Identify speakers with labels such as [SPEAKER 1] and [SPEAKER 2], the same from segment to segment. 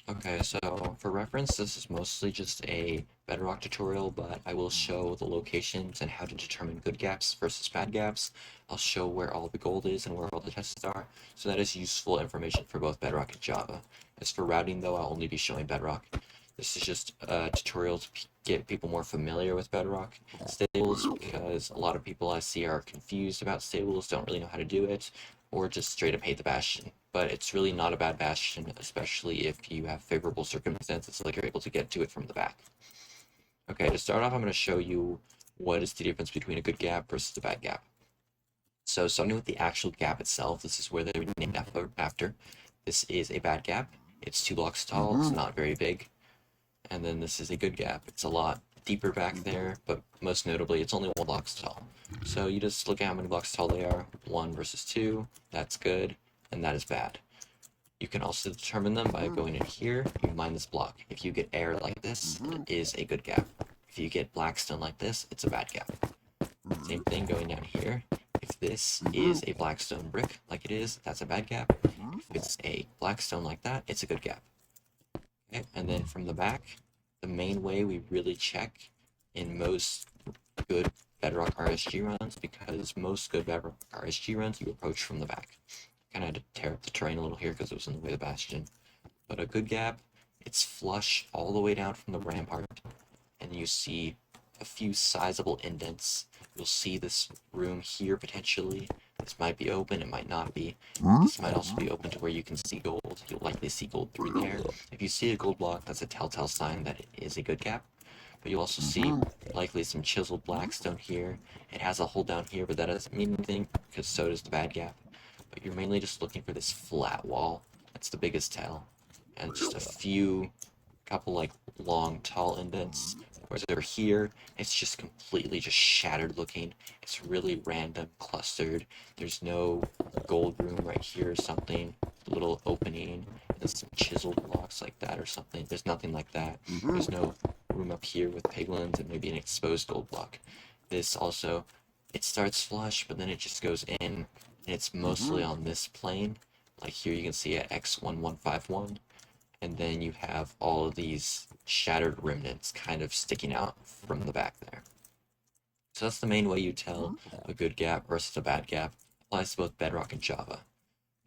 [SPEAKER 1] Okay, so for reference, this is mostly just a bedrock tutorial, but I will show the locations and how to determine good gaps versus bad gaps. I'll show where all the gold is and where all the chests are, so that is useful information for both bedrock and Java. As for routing though, I'll only be showing bedrock. This is just a tutorial to get people more familiar with bedrock. Stables, because a lot of people I see are confused about stables, don't really know how to do it, or just straight up hate the Bastion. But it's really not a bad Bastion, especially if you have favorable circumstances, like you're able to get to it from the back. Okay, to start off, I'm going to show you what is the difference between a good gap versus a bad gap. So starting with the actual gap itself, this is where they were named after. This is a bad gap. It's 2 blocks tall, it's not very big. And then this is a good gap. It's a lot deeper back there, but most notably, it's only 1 block tall. So you just look at how many blocks tall they are. 1 versus 2, that's good, and that is bad. You can also determine them by going in here, you mine this block. If you get air like this, it is a good gap. If you get blackstone like this, it's a bad gap. Same thing going down here. If this is a blackstone brick like it is, that's a bad gap. If it's a blackstone like that, it's a good gap. Okay, and then from the back, the main way we really check in most good bedrock RSG runs, because most good bedrock RSG runs you approach from the back. Kind of had to tear up the terrain a little here because it was in the way of the Bastion. But a good gap, it's flush all the way down from the rampart, and you see a few sizable indents. You'll see this room here potentially. This might be open, it might not be. This might also be open to where you can see gold. You'll likely see gold through there. If you see a gold block, that's a telltale sign that it is a good gap. But you'll also see likely some chiseled blackstone here. It has a hole down here, but that doesn't mean anything, because so does the bad gap. But you're mainly just looking for this flat wall. That's the biggest tell. And just a couple like long, tall indents. Whereas over here, it's just completely just shattered looking. It's really random, clustered. There's no gold room right here or something. A little opening, and some chiseled blocks like that or something. There's nothing like that. There's no room up here with piglins and maybe an exposed gold block. This also, it starts flush, but then it just goes in, and it's mostly on this plane. Like here you can see at X1151, and then you have all of these shattered remnants kind of sticking out from the back there. So that's the main way you tell a good gap versus a bad gap. Applies to both Bedrock and Java.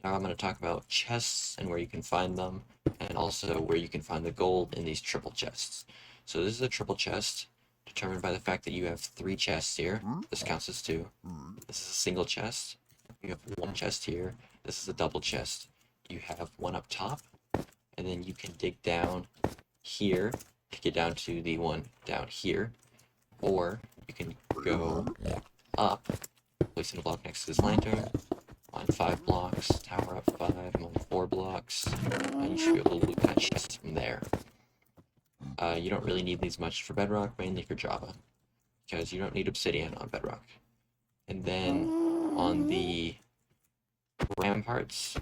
[SPEAKER 1] Now I'm going to talk about chests and where you can find them, and also where you can find the gold in these triple chests. So this is a triple chest, determined by the fact that you have 3 chests here. This counts as 2. This is a single chest. You have 1 chest here. This is a double chest. You have 1 up top, and then you can dig down here to get down to the one down here, or you can go up, placing a block next to this lantern, on 5 blocks, tower up 5, on 4 blocks, and you should be able to loot that chest from there. You don't really need these much for Bedrock, mainly for Java, because you don't need obsidian on Bedrock. And then on the ramparts,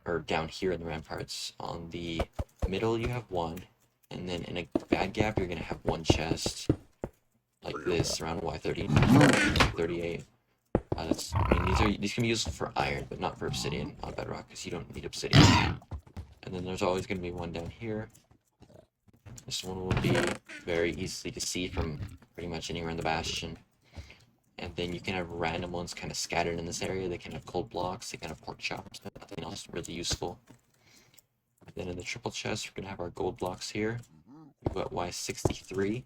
[SPEAKER 1] or down here in the ramparts, on the middle you have 1, and then in a bad gap you're going to have 1 chest, like this, around Y30, 38. These can be useful for iron, but not for obsidian on Bedrock, because you don't need obsidian. And then there's always going to be 1 down here. This one will be very easy to see from pretty much anywhere in the Bastion. And then you can have random ones kind of scattered in this area. They can have cold blocks, they can have pork chops, but nothing else really useful. And then in the triple chest, we're going to have our gold blocks here. We've got Y63.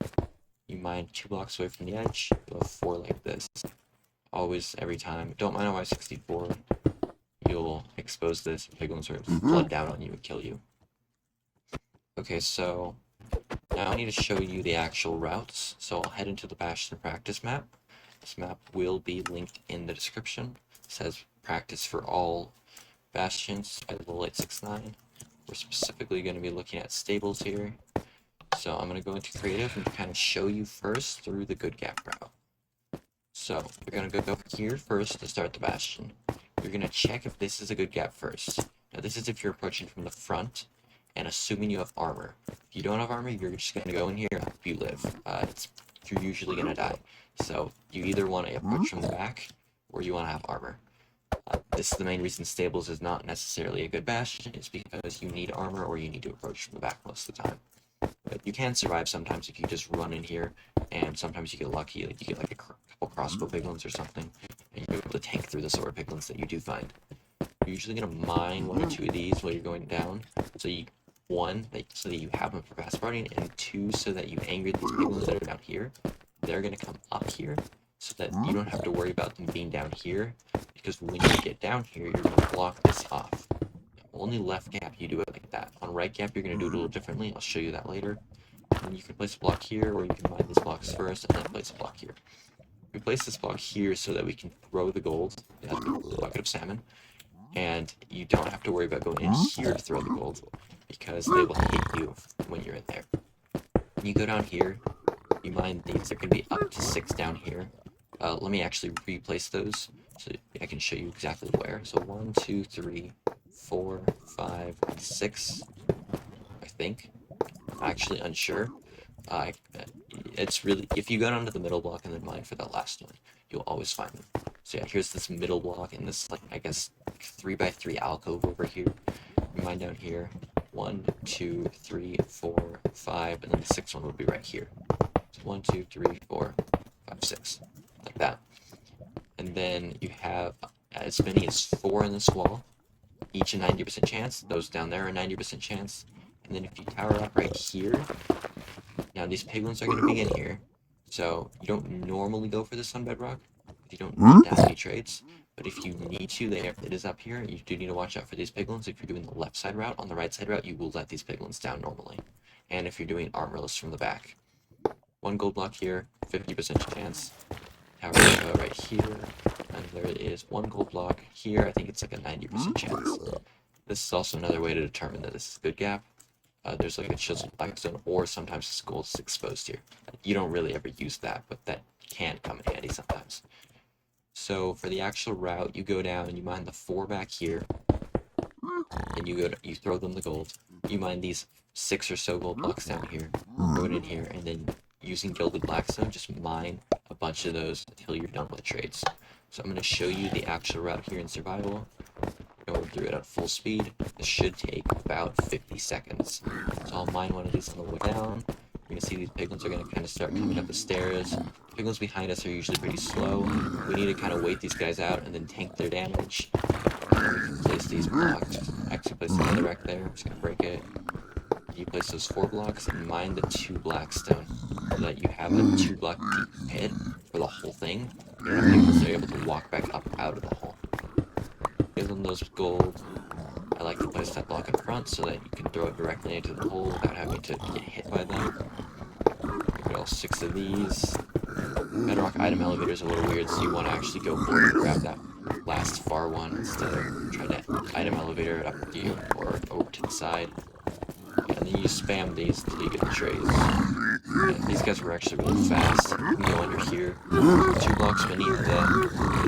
[SPEAKER 1] You mine 2 blocks away from the edge. You'll have 4 like this. Always, every time. Don't mine a Y64. You'll expose this. Piglins will flood down on you and kill you. Okay, so now I need to show you the actual routes. So I'll head into the Bastion practice map. This map will be linked in the description. It says practice for all Bastions by the Light 69. We're specifically going to be looking at stables here. So I'm going to go into creative and kind of show you first through the good gap route. So you're going to go here first to start the Bastion. You're going to check if this is a good gap first. Now this is if you're approaching from the front and assuming you have armor. If you don't have armor, you're just going to go in here and hope you live. You're usually going to die. So you either want to approach from the back or you want to have armor. This is the main reason stables is not necessarily a good bastion, is because you need armor or you need to approach from the back most of the time. But you can survive sometimes if you just run in here, and sometimes you get lucky, like you get like a couple crossbow piglins or something, and you're able to tank through the sword piglins that you do find. You're usually gonna mine one or two of these while you're going down, so you so that you have them for fast running, and two, so that you anger these piglins that are down here. They're gonna come up here, so that you don't have to worry about them being down here, because when you get down here, you're gonna block this off. Only left gap you do it like that. On right gap, you're gonna do it a little differently. I'll show you that later. And you can place a block here, or you can mine these blocks first and then place a block here. We place this block here so that we can throw the gold, the bucket of salmon, and you don't have to worry about going in here to throw the gold, because they will hit you when you're in there. You go down here, you mine these. There can be up to 6 down here. Let me actually replace those so I can show you exactly where. So 1, 2, 3, 4, 5, 6, I think. I'm actually unsure. It's really, if you go down to the middle block and then mine for that last one, you'll always find them. So yeah, here's this middle block and this, like, I guess 3x3 alcove over here. You mine down here. 1, 2, 3, 4, 5, and then the 6th one would be right here. So 1, 2, 3, 4, 5, 6, like that. And then you have as many as 4 in this wall, each a 90% chance. Those down there are a 90% chance. And then if you tower up right here, now these piglins are going to be in here, so you don't normally go for this on bedrock, you don't need that many trades, but if you need to, it is up here. You do need to watch out for these piglins. If you're doing the left side route, on the right side route, you will let these piglins down normally. And if you're doing armorless from the back. 1 gold block here, 50% chance. Tower right here, and there it is, 1 gold block here. I think it's like a 90% chance. This is also another way to determine that this is a good gap. There's like a chiseled blackstone, or sometimes this gold is exposed here. You don't really ever use that, but that can come in handy sometimes. So for the actual route, you go down and you mine the 4 back here, and you throw them the gold. You mine these 6 or so gold blocks down here, throw it in here, and then using gilded blackstone, just mine a bunch of those until you're done with trades. So I'm going to show you the actual route here in survival. Going through it at full speed. This should take about 50 seconds. So I'll mine one of these on the way down. You're gonna see these piglins are gonna kind of start coming up the stairs. Piglins behind us are usually pretty slow. We need to kind of wait these guys out and then tank their damage. And then we can place these blocks. Actually place another wreck there. I'm just gonna break it. You place those 4 blocks and mine the 2 blackstone, so that you have a 2 block deep pit for the whole thing. You don't have piglins that are able to walk back up out of the hole. Give them those gold. I like to place that block in front so that you can throw it directly into the hole without having to get hit by them. Get all 6 of these. Bedrock item elevator is a little weird, so you want to actually go for it and grab that last far one instead of trying to item elevator it up to you or over to the side. And then you spam these until you get the trays. And these guys were actually really fast. You can go under here. 2 blocks beneath the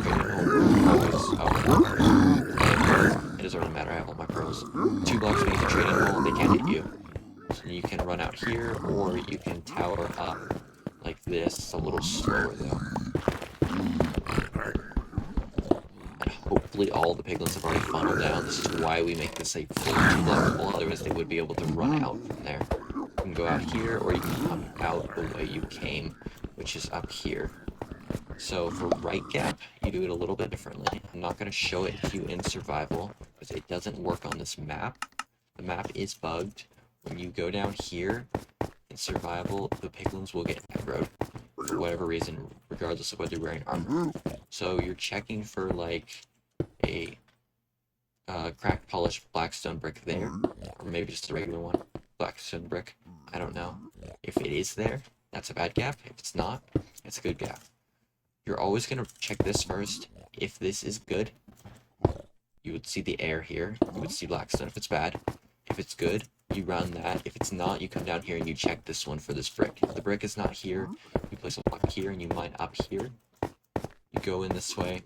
[SPEAKER 1] trading hole. It doesn't really matter, I have all my pearls. 2 blocks beneath the trading hole, they can't hit you. So you can run out here, or you can tower up like this. It's a little slower though. And hopefully all the piglins have already funneled down. This is why we make this a full 2-block wall, otherwise they would be able to run out from there. You can go out here, or you can come out the way you came, which is up here. So for right gap, you do it a little bit differently. I'm not going to show it to you in survival, because it doesn't work on this map. The map is bugged. When you go down here in survival, the piglins will get aggroed for whatever reason, regardless of whether you're wearing armor. So you're checking for like a cracked polished blackstone brick there, or maybe just a regular one, blackstone brick. I don't know. If it is there, that's a bad gap. If it's not, it's a good gap. You're always going to check this first. If this is good, you would see the air here. You would see blackstone if it's bad. If it's good, you run that. If it's not, you come down here and you check this one for this brick. If the brick is not here, you place a block here and you mine up here. You go in this way.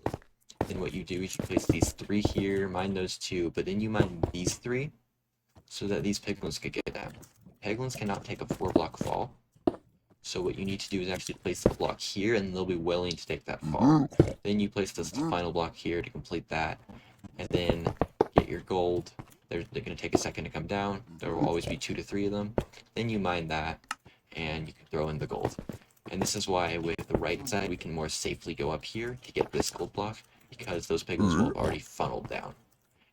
[SPEAKER 1] Then what you do is you place these 3 here, mine those 2, but then you mine these 3 so that these piglins could get down. Piglins cannot take a 4-block fall. So what you need to do is actually place the block here, and they'll be willing to take that fall. Then you place this final block here to complete that, and then get your gold. They're going to take a second to come down. There will always be 2 to 3 of them. Then you mine that, and you can throw in the gold. And this is why with the right side, we can more safely go up here to get this gold block, because those piglins will have already funneled down.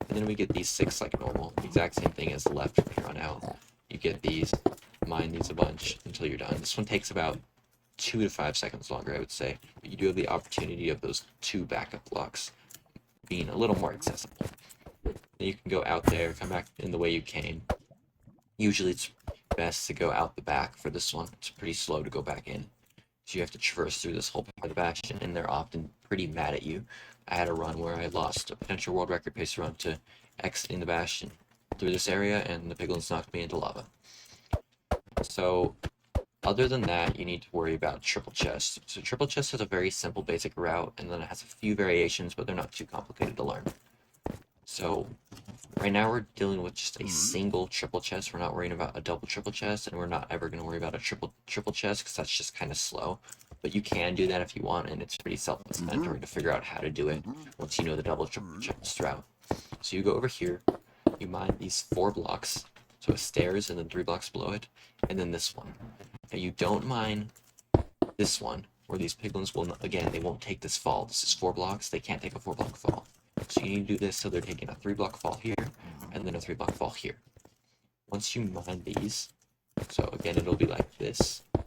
[SPEAKER 1] And then we get these 6 like normal. The exact same thing as the left from here on out. You get these, mine these a bunch until you're done. This one takes about 2 to 5 seconds longer, I would say. But you do have the opportunity of those 2 backup blocks being a little more accessible. Then you can go out there, come back in the way you came. Usually it's best to go out the back for this one. It's pretty slow to go back in. So you have to traverse through this whole part of the Bastion, and they're often pretty mad at you. I had a run where I lost a potential world record pace run to exiting the Bastion through this area, and the piglins knocked me into lava. So other than that, you need to worry about triple chest. So triple chest has a very simple basic route, and then it has a few variations, but they're not too complicated to learn. So right now we're dealing with just a single triple chest. We're not worrying about a double triple chest, and we're not ever going to worry about a triple chest because that's just kind of slow. But you can do that if you want, and it's pretty self-explanatory to figure out how to do it once you know the double triple chest route. So you go over here, you mine these 4 blocks, so a stairs and then 3 blocks below it, and then this one. Now you don't mine this one, where these piglins will, again, they won't take this fall. This is 4 blocks, they can't take a 4 block fall. So you need to do this so they're taking a 3 block fall here, and then a 3 block fall here. Once you mine these, so again, it'll be like this. So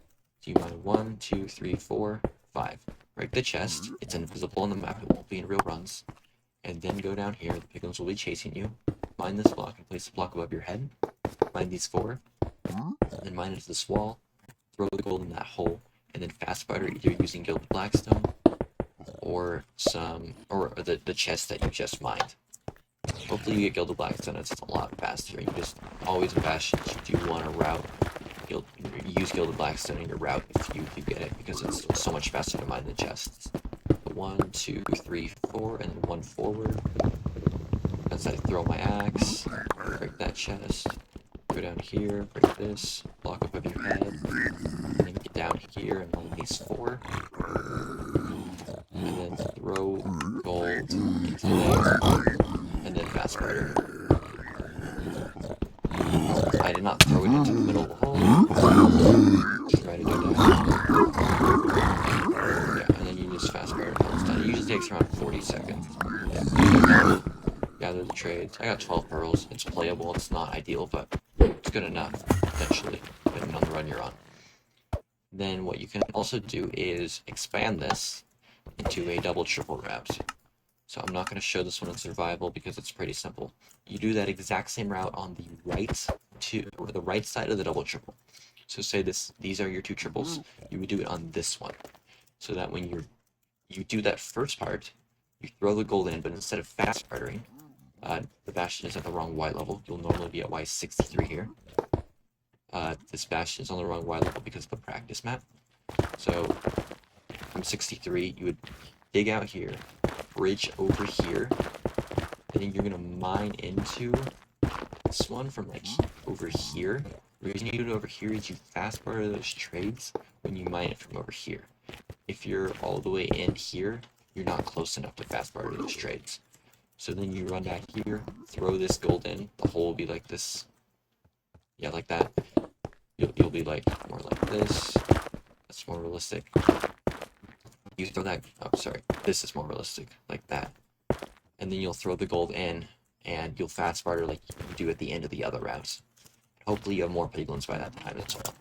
[SPEAKER 1] you mine 1, 2, 3, 4, 5. Break the chest, it's invisible on the map, it won't be in real runs. And then go down here, the piglins will be chasing you. Mine this block and place the block above your head. Mine these 4, and then mine into this wall. Throw the gold in that hole, and then fast spider either using Gilded Blackstone or the chest that you just mined. Hopefully you get Gilded Blackstone, it's a lot faster. You just always in Bastion, you do want to route. You'll use Gilded Blackstone in your route if you get it, because it's so much faster to mine the chests. 1, 2, 3, 4, and then 1 forward. As I throw my axe, break that chest. Go down here, break this, block up over your head, and then get down here and mine these 4. And then throw gold into there, and then fast spider. I did not throw it into the middle of the hole. Try to do that. Yeah, and then you just fast spider until it's done. It usually takes around 40 seconds. Gather the trades. I got 12 pearls. It's playable. It's not ideal, but it's good enough, potentially, depending on the run you're on. Then what you can also do is expand this into a double triple route. So I'm not going to show this one in survival because it's pretty simple. You do that exact same route on the right side of the double triple. So say these are your 2 triples, you would do it on this one. So that when you do that first part, you throw the gold in, but instead of fast spidering, the Bastion is at the wrong Y level. You'll normally be at Y63 here. This Bastion is on the wrong Y level because of the practice map. So from 63, you would dig out here, bridge over here, and then you're gonna mine into this one from like over here. The reason you do it over here is you fast barter those trades when you mine it from over here. If you're all the way in here, you're not close enough to fast barter those trades. So then you run back here, throw this gold in, the hole will be like this. Yeah, like that. You'll be like more like this. That's more realistic. You throw that, oh sorry, this is more realistic, like that. And then you'll throw the gold in, and you'll fast barter like you do at the end of the other routes. Hopefully you have more piglins by that time as well.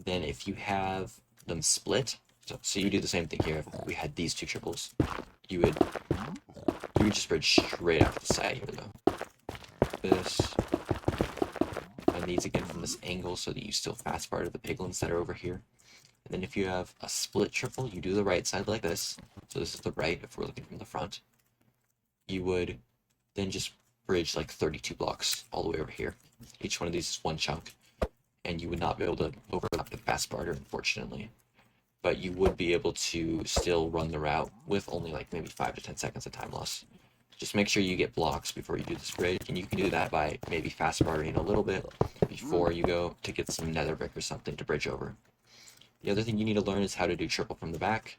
[SPEAKER 1] Then if you have them split, so you do the same thing here. If we had these 2 triples, you would just bridge straight out to the side here though. This, and these again from this angle so that you still fast barter the piglins that are over here. And then if you have a split triple, you do the right side like this. So this is the right if we're looking from the front. You would then just bridge like 32 blocks all the way over here. Each one of these is 1 chunk. And you would not be able to overlap the fast barter, unfortunately. But you would be able to still run the route with only like maybe 5 to 10 seconds of time loss. Just make sure you get blocks before you do this bridge, and you can do that by maybe fast bartering a little bit before you go to get some nether brick or something to bridge over. The other thing you need to learn is how to do triple from the back.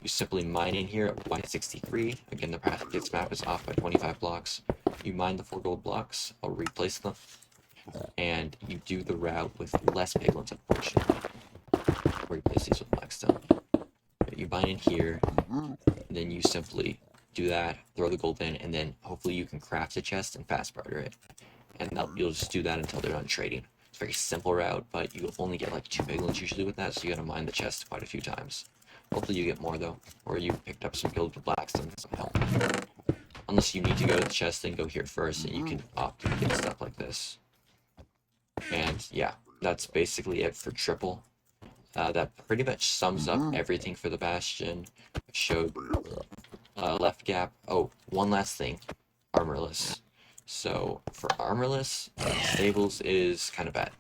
[SPEAKER 1] You simply mine in here at Y63. Again, the practice map is off by 25 blocks. You mine the 4 gold blocks. I'll replace them. And you do the route with less piglins, unfortunately. Replace these with blackstone. You mine in here, and then you simply do that, throw the gold in, and then hopefully you can craft a chest and fast barter it. And you'll just do that until they're done trading. It's a very simple route, but you only get like 2 piglins usually with that, so you gotta mine the chest quite a few times. Hopefully you get more though, or you picked up some gilded blackstone, some help. Unless you need to go to the chest and go here first, and you can opt to get stuff like this. And yeah, that's basically it for triple. That pretty much sums up everything for the Bastion. I showed left gap. Oh, one last thing, armorless. So for armorless, stables is kind of bad.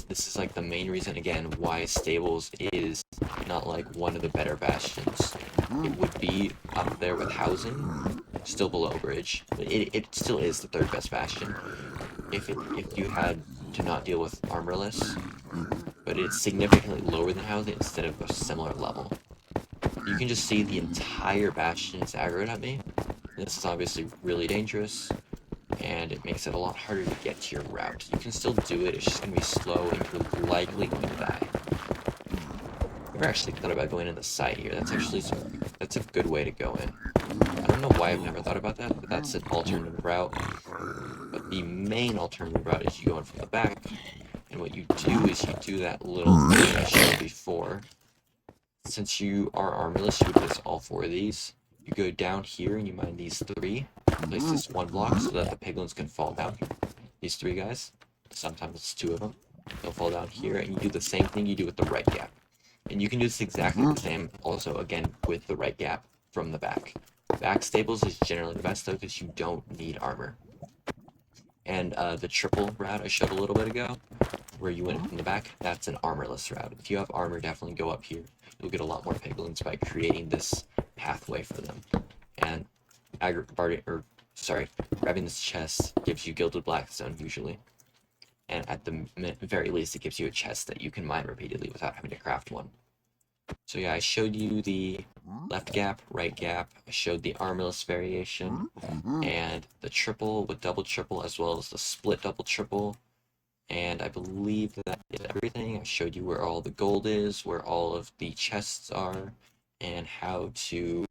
[SPEAKER 1] This is like the main reason again why stables is not like one of the better bastions. It would be up there with housing, still below bridge, but it still is the 3rd best bastion. If you had to not deal with armorless, but it's significantly lower than housing instead of a similar level. You can just see the entire bastion is aggroed at me. This is obviously really dangerous, and it makes it a lot harder to get to your route. You can still do it, it's just going to be slow, and you're likely going to die. I've never actually thought about going in the side here. That's a good way to go in. I don't know why I've never thought about that, but that's an alternative route. But the main alternative route is you go in from the back, and what you do is you do that little thing I showed before. Since you are armorless, you would place all 4 of these. You go down here and you mine these 3. Place this 1 block so that the piglins can fall down. These 3 guys. Sometimes it's 2 of them. They'll fall down here, and you do the same thing you do with the right gap. And you can do this exactly the same also, again, with the right gap from the back. Back stables is generally the best, though, because you don't need armor. And the triple route I showed a little bit ago, where you went from the back, that's an armorless route. If you have armor, definitely go up here. You'll get a lot more piglins by creating this pathway for them. And grabbing this chest gives you gilded blackstone usually. And at the very least, it gives you a chest that you can mine repeatedly without having to craft one. So yeah, I showed you the left gap, right gap. I showed the armorless variation and the triple with double triple, as well as the split double triple. And I believe that is everything. I showed you where all the gold is, where all of the chests are, and how to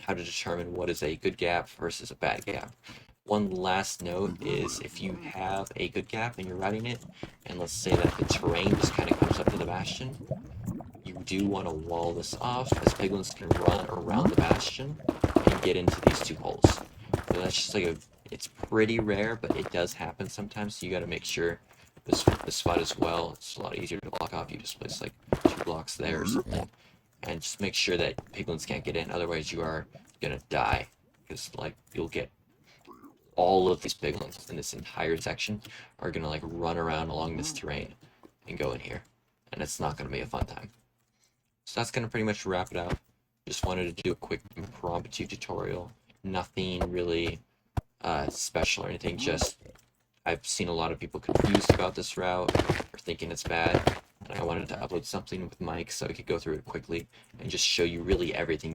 [SPEAKER 1] determine what is a good gap versus a bad gap. One last note is if you have a good gap and you're routing it, and let's say that the terrain just kind of comes up to the bastion, you do want to wall this off, as piglins can run around the bastion and get into these 2 holes. So that's just like it's pretty rare, but it does happen sometimes, so you got to make sure this spot as well. It's a lot easier to block off. You just place like 2 blocks there or something, and just make sure that piglins can't get in, otherwise you are gonna die, because like you'll get all of these piglins in this entire section are gonna like run around along this terrain and go in here, and it's not gonna be a fun time. So that's gonna pretty much wrap it out. Just wanted to do a quick impromptu tutorial. Nothing really special or anything, just I've seen a lot of people confused about this route or thinking it's bad, and I wanted to upload something with Mike so I could go through it quickly and just show you really everything